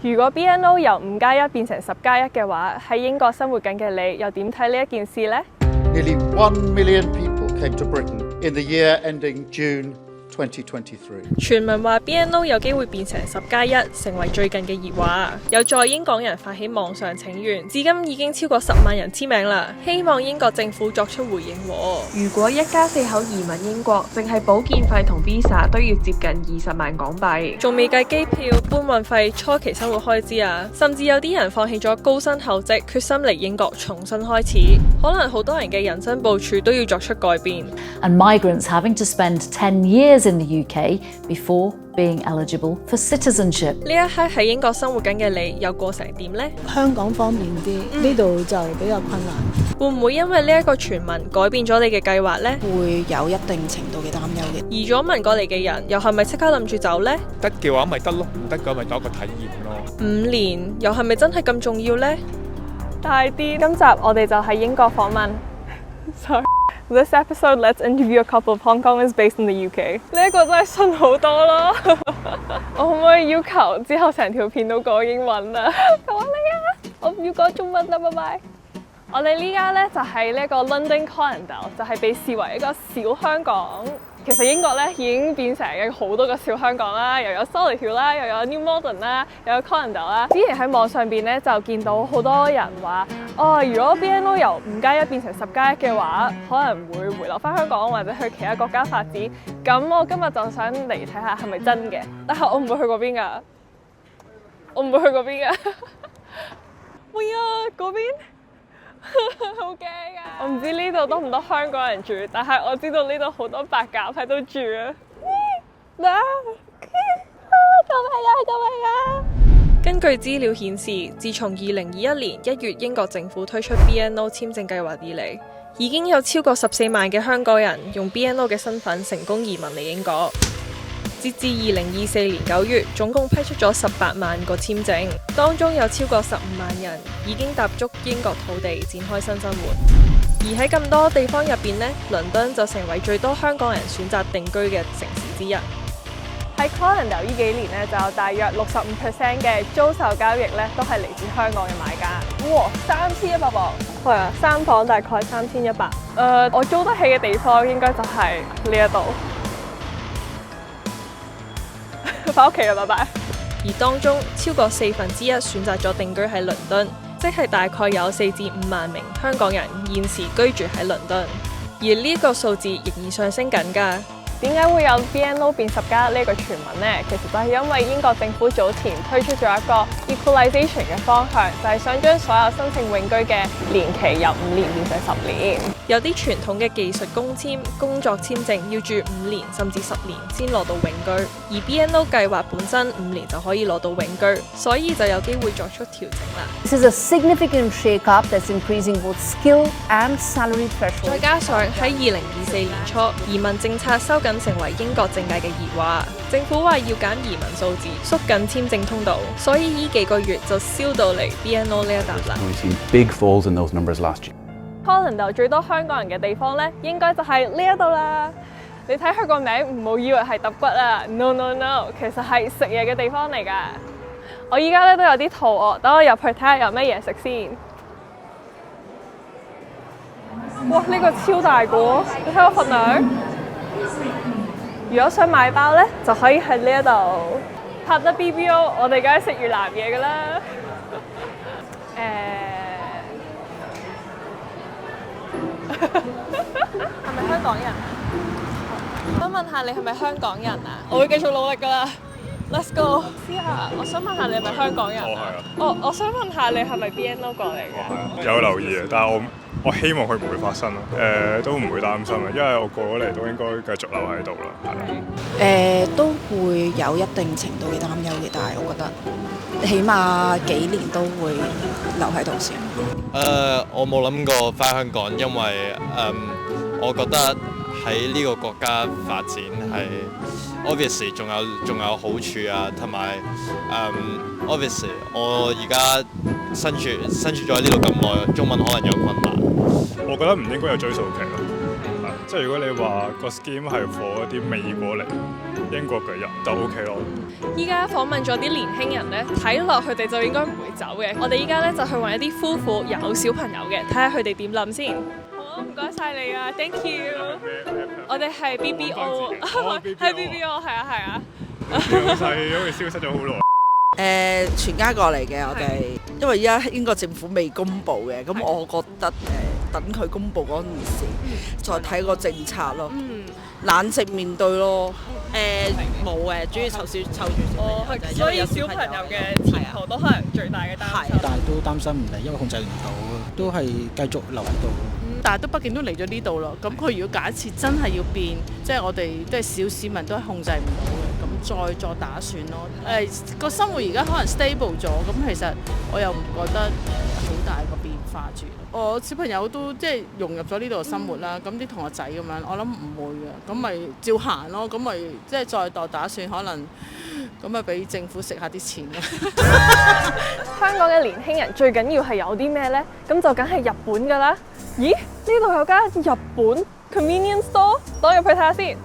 如果 BNO 由5+1變成10+1嘅話，喺英國生活緊嘅你又點睇呢一件事呢？ Nearly 1 million people came to Britain in the year ending June 2023. 傳聞話 BNO 有機會變成10+1，成為最近嘅熱話。有在英港人發起網上請願，至今已經超過10萬人簽名啦，希望英國政府作出回應。如果一家4口移民英國，淨係保健費同 visa 都要接近20萬港幣，仲未計機票、搬運費、初期生活開支啊！甚至有啲人放棄咗高薪厚職，決心嚟英國重新開始。可能好多人嘅人生部署都要作出改變。And migrants having to spend 10 years in the UK before being eligible for citizenship. 呢一刻喺英國生活緊嘅你，又過成點呢？香港方便啲，呢度就比較困難。會唔會因為呢一個傳聞改變咗你嘅計劃呢？會有一定程度嘅擔憂嘅。移咗民過嚟嘅人，又係咪即刻諗住走呢？得嘅話咪得咯，唔得嘅咪當一個體驗咯。5年又係咪真係咁重要呢？大啲，今集我哋就喺英國訪問。Sorry. This episode, let's interview a couple of Hong Kongers based in the UK. 呢一個真係信好多咯。我可唔可以要求之後成條片都講英文啊？求下你啊！我唔要講中文啦，拜拜。我哋呢家咧就係呢一個 London Colindale， 就係被視為一個小香港。其實英國咧已經變成好多個小香港啦，又有 Solihull 啦，又有 New Malden 啦，又有 Colindale 啦。之前喺網上邊咧就見到好多人話，哦，如果 BNO 由5+1變成10+1嘅話，可能會回流翻香港或者去其他國家發展。咁我今日就想嚟睇下係咪真嘅，但係我唔會去嗰邊㗎，我唔會去嗰邊㗎。喂啊，嗰邊？好驚啊！我唔知呢度多唔多香港人住，但係我知道呢度好多白鴿喺度住啊！救命啊！救命啊！根據資料顯示，自從2021年1月英國政府推出 BNO 簽證計劃以嚟，已經有超過14萬嘅香港人用 BNO 嘅身份成功移民嚟英國。截至2024年9月，總共批出咗18萬個簽證，當中有超過15萬人已經踏足英國土地展開新生活。而喺咁多地方入邊呢，倫敦就成為最多香港人選擇定居嘅城市之一。喺 Colindale 呢幾年呢，就有大約65% 嘅租售交易呢都係嚟自香港嘅買家。哇，3100磅，係啊，3房大概3100。我租得起嘅地方應該就係呢一度。返屋企啦，拜拜。而當中超過1/4選擇咗定居喺倫敦，即係大概有4至5萬名香港人現時居住喺倫敦，而呢個數字仍然上升緊㗎。點解會有 BNO 變10+1呢個傳聞呢？其實就係因為英國政府早前推出咗一個 equalization 嘅方向，就係想將所有申請永居嘅年期由5年變成10年。有啲傳統嘅技術工簽、工作簽證要住5年甚至10年先攞到永居，而 BNO 計劃本身5年就可以攞到永居，所以就有機會作出調整啦。This is a significant shake-up that's increasing both skill and salary thresholds. 再加上喺2024年初，移民政策收緊成為英國政界嘅熱話，政府話要減移民數字，縮緊簽證通道，所以呢幾個月就燒到嚟 BNO 呢一笪啦。We've seen big falls in those numbers last year. Colindale 最多香港人嘅地方呢，應該就係呢一度啦。你睇佢個名，唔好以為係揼骨啊 ！No no no， 其實係食嘢嘅地方嚟㗎。我依家咧都有啲肚餓，等我入去睇下有咩嘢食先。哇！呢個超大個，你睇我份量。如果想買包咧，就可以喺呢一度拍得 BBO， 我哋梗係食越南嘢㗎啦。係咪香港人啊？想問下你係咪香港人啊？我會繼續努力㗎啦。Let's go。試下，我想問下你係咪香港人啊？我想問下你係咪 BNO 過嚟嘅？有留意嘅，但係我希望佢唔會發生咯。都唔會擔心嘅，因為我過咗嚟都應該繼續留喺度啦。都會有一定程度嘅擔憂嘅，但係我覺得起碼幾年都會留喺度先。我冇諗過返香港，因為我覺得喺呢個國家發展係 obviously 仲有好處啊，同埋obviously 我而家身處咗喺呢度咁耐，中文可能有困難。我覺得唔應該有追溯期咯，即係如果你話個 scheme 係 for 啲未過嚟英國嘅人就 OK 咯。依家訪問咗啲年輕人咧，睇落佢哋就應該唔會走嘅。我哋依家咧就去揾一啲夫婦有小朋友嘅，睇下佢哋點諗先。好，唔該晒你啊 ，thank you。我哋係 BBO，係 BBO，係啊。老細好似消失咗好耐。全家過嚟嘅我哋，因為依家英國政府未公布嘅，咁我覺得等佢公布嗰陣時，再睇個政策咯，冷靜面對咯。冇嘅，主要湊住小朋友，所以小朋友嘅前途都可能最大嘅擔心。但係都擔心唔嚟，因為控制唔到，都係繼續留喺度。但係都畢竟都嚟咗呢度咯，咁佢如果假設真係要變，即係我哋都係小市民都係控制唔到嘅，咁再作打算咯。個生活而家可能 stable 咗，咁其實我又唔覺得好大個變化住。我小朋友都即係融入咗呢度嘅生活啦，咁啲同學仔咁樣，我諗唔會嘅，咁咪照行咯，咁咪即係再度打算可能咁咪俾政府食下啲錢咯。香港嘅年輕人最緊要係有啲咩呢？咁就梗係日本㗎啦。咦？呢度有間日本 convenience store， 攞入去睇下先。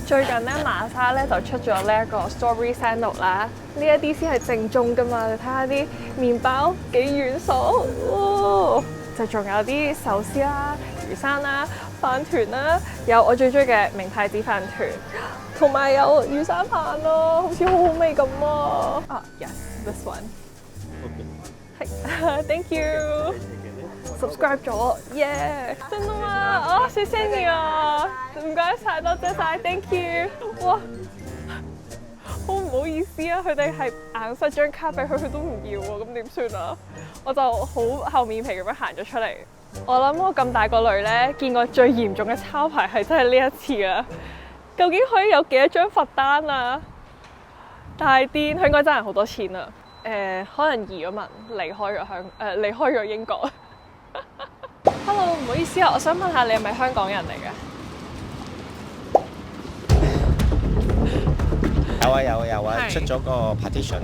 最近咧，馬莎咧就出咗呢一個 strawberry sandwich 啦，呢一啲先係正宗㗎嘛。你睇下啲麵包幾軟爽，就仲有啲壽司啦、魚生啦、飯團啦，有我最中意嘅明太子飯團，同埋有魚生飯咯，好似好好味咁啊！Yes，this one。係，thank you。subscribe 咗，耶！真啊嘛，哦，謝謝你啊，唔該晒，多謝晒 ，thank you。哇，好唔好意思啊，佢哋係硬塞張卡俾佢，佢都唔要喎，咁點算啊？我就好厚面皮咁樣行咗出嚟。我諗我咁大個女咧，見過最嚴重嘅抄牌係真係呢一次啊！究竟可以有幾多張罰單啊？大癲，佢應該爭人好多錢啊！可能移咗民，離開咗英國。Hello， 唔好意思啊，我想問下你係咪香港人嚟嘅？有啊，出咗個 petition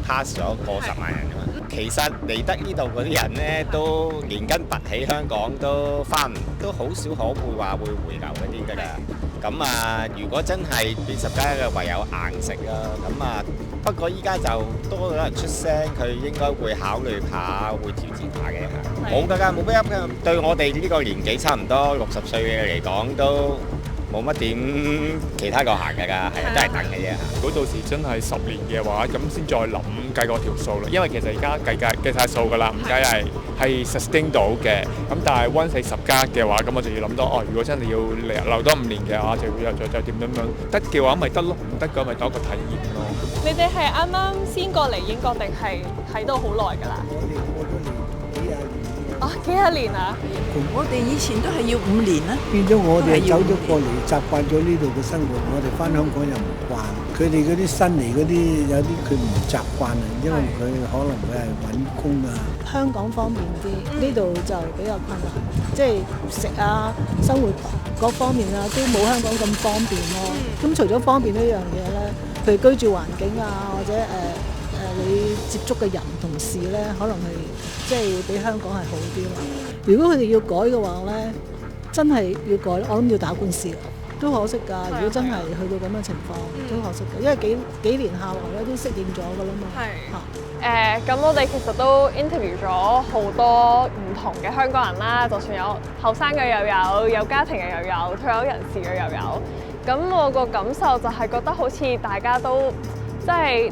pass 咗過10萬人㗎嘛。其實嚟得呢度嗰啲人咧，都連根拔起香港都都好少可會話會回流嗰啲㗎啦。咁啊，如果真係變10加1嘅，唯有硬食啦。咁啊，不過依家就多咗人出聲，佢應該會考慮下，會挑戰下嘅。冇㗎，冇乜㗎。對我哋呢個年紀差唔多60歲嘅嚟講，都冇乜點其他個行㗎，係啊，都係等嘅啫。如果到時真係10年嘅話，咁先再諗計嗰條數啦。因為其實而家計晒數㗎啦，唔計係 sustain 到嘅。咁但係 once 10加嘅話，咁我就要諗到如果真係要留多5年嘅話，就會再點樣得嘅話咪得咯，唔得嘅咪當一個體驗咯。你哋係啱啱先過嚟英國定係喺度好耐㗎啦？幾廿年啊！我哋以前都係要5年啦，變咗我哋走咗過嚟，習慣咗呢度嘅生活，我哋翻香港又唔慣。佢哋嗰啲新嚟嗰啲有啲佢唔習慣啊，因為佢可能會係揾工啊。香港方便啲，呢度就比較困難，即係食啊、生活各方面啊都冇香港咁方便咯。咁除咗方便呢樣嘢咧，譬如居住環境啊，或者你接觸嘅人同事咧，可能係即係會比香港係好啲咯。如果佢哋要改嘅話咧，真係要改，我諗要打官司，都可惜㗎。如果真係去到咁嘅情況，都可惜㗎，因為幾年下來咧都適應咗㗎啦嘛。係。咁我哋其實都 interview 咗好多唔同嘅香港人啦，就算有後生嘅又有家庭嘅又有，退休人士嘅又有。咁我個感受就係覺得好似大家都即係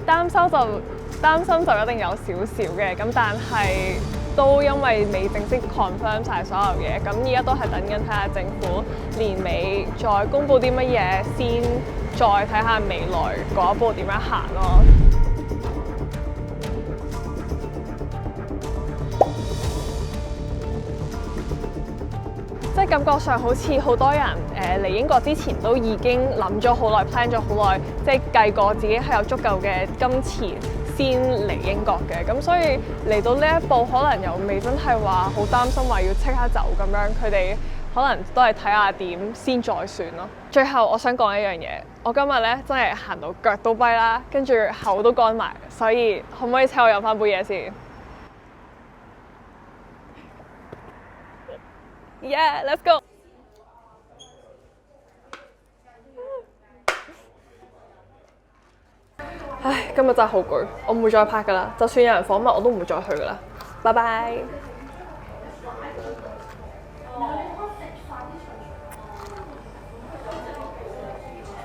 擔心就一定有少少嘅，咁但係都因為未正式 confirm 晒所有嘢，咁而家都係等緊睇下政府年尾再公布啲乜嘢先，再睇下未來嗰一步點樣行咯。即係感覺上好似好多人嚟英國之前都已經諗咗好耐 plan 咗好耐，即係計過自己係有足夠嘅金錢先嚟英國嘅，咁所以嚟到呢一步可能又未真係話好擔心話要即刻走咁樣，佢哋可能都係睇下點先再算咯。最後我想講一樣嘢，我今日咧真係行到腳都跛啦，跟住口都乾埋，所以可唔可以請我飲翻杯嘢先？Yeah, let's go. 今日真係好攰，我唔會再拍㗎啦。就算有人訪問，我都唔會再去㗎啦。拜拜。